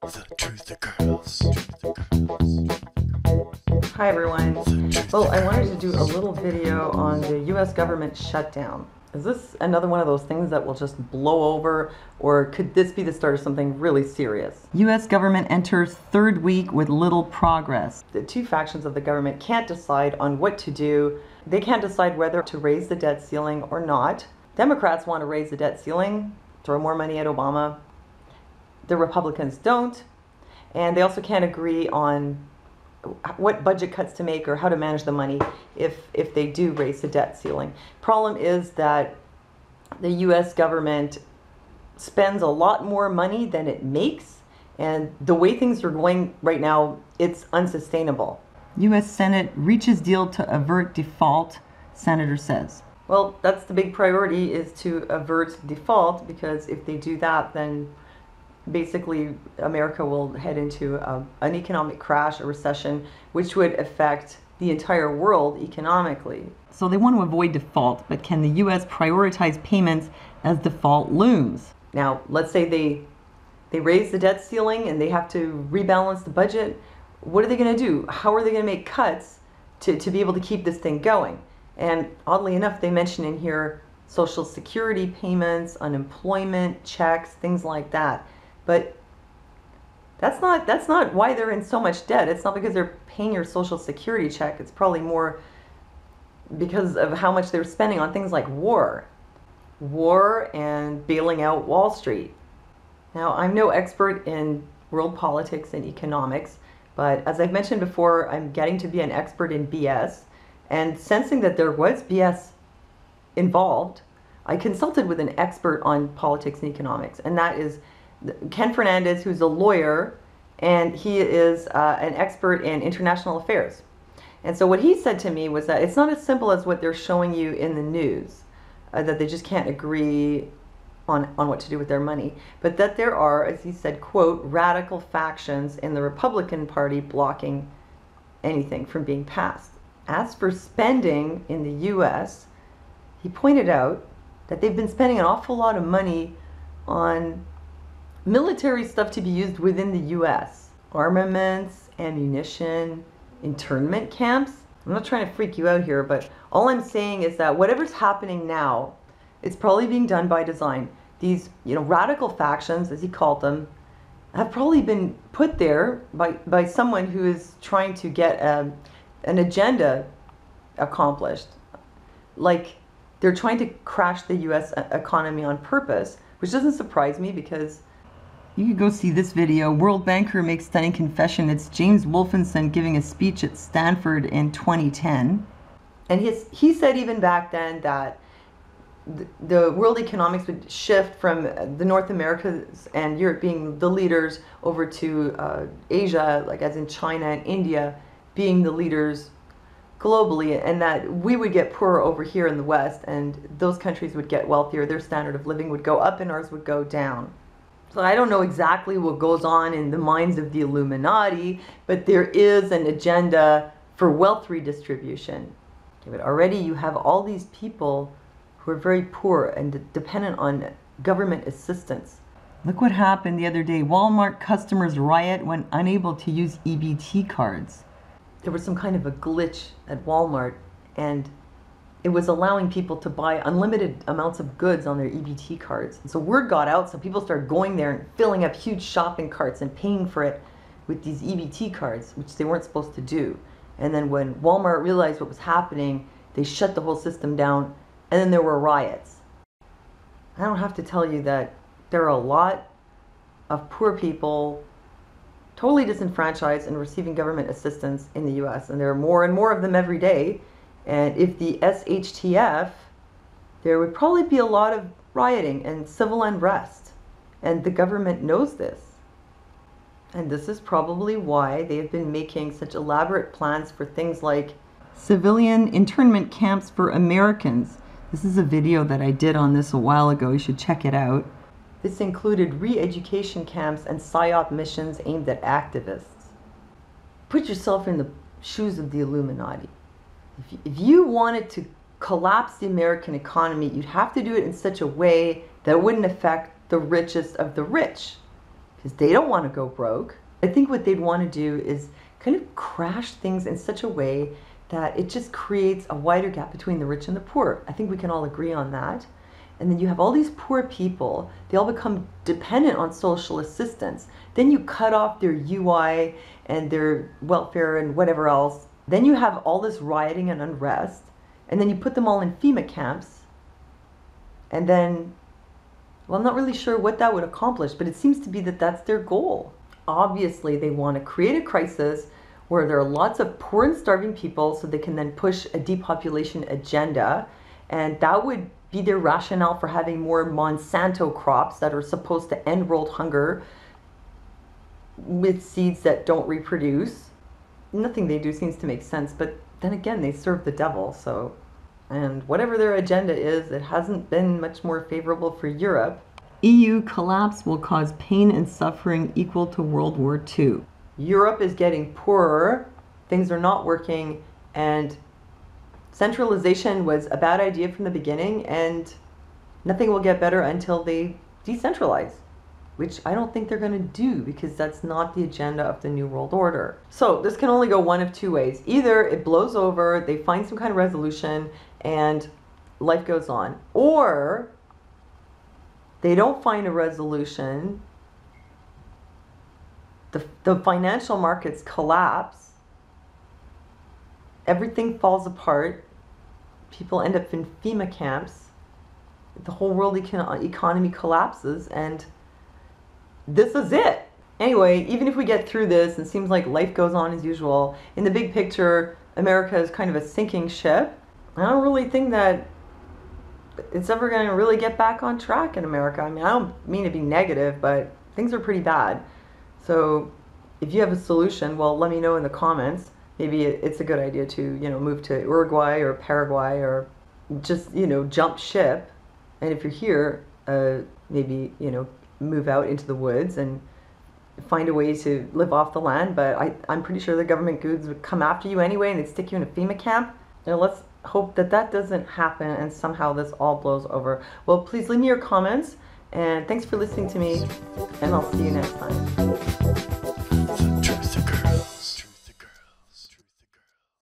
The truth occurs. Hi everyone. Well, I wanted to do a little video on the US government shutdown. Is this another one of those things that will just blow over, or could this be the start of something really serious? US government enters third week with little progress. The two factions of the government can't decide on what to do. They can't decide whether to raise the debt ceiling or not. Democrats want to raise the debt ceiling, throw more money at Obama. The Republicans don't, and they also can't agree on what budget cuts to make or how to manage the money if they do raise the debt ceiling. Problem is that the US government spends a lot more money than it makes, and the way things are going right now, it's unsustainable. US Senate reaches deal to avert default, senator says. Well, that's the big priority, is to avert default, because if they do that, then basically America will head into an economic crash, a recession, which would affect the entire world economically. So they want to avoid default, but can the US prioritize payments as default looms? Now, let's say they raise the debt ceiling and they have to rebalance the budget. What are they going to do? How are they going to make cuts to be able to keep this thing going? And oddly enough, they mention in here Social Security payments, unemployment checks, things like that. But that's not why they're in so much debt. It's not because they're paying your Social Security check. It's probably more because of how much they're spending on things like war and bailing out Wall Street. Now, I'm no expert in world politics and economics, but as I've mentioned before, I'm getting to be an expert in BS, and sensing that there was BS involved, I consulted with an expert on politics and economics, and that is Ken Fernandez, who's a lawyer, and he is an expert in international affairs. And so what he said to me was that it's not as simple as what they're showing you in the news, that they just can't agree on what to do with their money, but that there are, as he said, quote, radical factions in the Republican Party blocking anything from being passed. As for spending in the US, he pointed out that they've been spending an awful lot of money on military stuff to be used within the US. Armaments, ammunition, internment camps. I'm not trying to freak you out here, but all I'm saying is that whatever's happening now, it's probably being done by design. These, radical factions, as he called them, have probably been put there by someone who is trying to get an agenda accomplished. Like, they're trying to crash the US economy on purpose, which doesn't surprise me because you could go see this video. World banker makes stunning confession. It's James Wolfenson giving a speech at Stanford in 2010. And he said even back then that the world economics would shift from the North Americas and Europe being the leaders over to Asia, like as in China and India, being the leaders globally, and that we would get poorer over here in the West, and those countries would get wealthier. Their standard of living would go up and ours would go down. So I don't know exactly what goes on in the minds of the Illuminati, but there is an agenda for wealth redistribution. Okay, but already you have all these people who are very poor and dependent on government assistance. Look what happened the other day. Walmart customers riot when unable to use EBT cards. There was some kind of a glitch at Walmart, and it was allowing people to buy unlimited amounts of goods on their EBT cards. And so word got out, so people started going there and filling up huge shopping carts and paying for it with these EBT cards, which they weren't supposed to do. And then when Walmart realized what was happening, they shut the whole system down, and then there were riots. I don't have to tell you that there are a lot of poor people totally disenfranchised and receiving government assistance in the US, and there are more and more of them every day. And if the SHTF, there would probably be a lot of rioting and civil unrest. And the government knows this. And this is probably why they have been making such elaborate plans for things like civilian internment camps for Americans. This is a video that I did on this a while ago. You should check it out. This included re-education camps and PSYOP missions aimed at activists. Put yourself in the shoes of the Illuminati. If you wanted to collapse the American economy, you'd have to do it in such a way that it wouldn't affect the richest of the rich. because they don't want to go broke. I think what they'd want to do is kind of crash things in such a way that it just creates a wider gap between the rich and the poor. I think we can all agree on that. And then you have all these poor people, they all become dependent on social assistance. Then you cut off their UI and their welfare and whatever else. Then you have all this rioting and unrest. And then you put them all in FEMA camps. And then, well, I'm not really sure what that would accomplish, but it seems to be that that's their goal. Obviously, they want to create a crisis where there are lots of poor and starving people so they can then push a depopulation agenda. And that would be their rationale for having more Monsanto crops that are supposed to end world hunger with seeds that don't reproduce. Nothing they do seems to make sense, but then again, they serve the devil, so. And whatever their agenda is, it hasn't been much more favorable for Europe. EU collapse will cause pain and suffering equal to World War II. Europe is getting poorer, things are not working, and centralization was a bad idea from the beginning, and nothing will get better until they decentralize, which I don't think they're going to do, because that's not the agenda of the New World Order. So this can only go one of two ways. Either it blows over, they find some kind of resolution, and life goes on. Or they don't find a resolution, the financial markets collapse, everything falls apart, people end up in FEMA camps, the whole world economy collapses, and this is it. Anyway, even if we get through this and it seems like life goes on as usual, in the big picture, America is kind of a sinking ship. I don't really think that it's ever going to really get back on track in America. I mean, I don't mean to be negative, but things are pretty bad. So if you have a solution, well, let me know in the comments. Maybe it's a good idea to, move to Uruguay or Paraguay, or just, jump ship. And if you're here, maybe, move out into the woods and find a way to live off the land. But I'm pretty sure the government goods would come after you anyway, and they'd stick you in a FEMA camp. Let's hope that that doesn't happen and somehow this all blows over. Well, please leave me your comments, and thanks for listening to me, and I'll see you next time.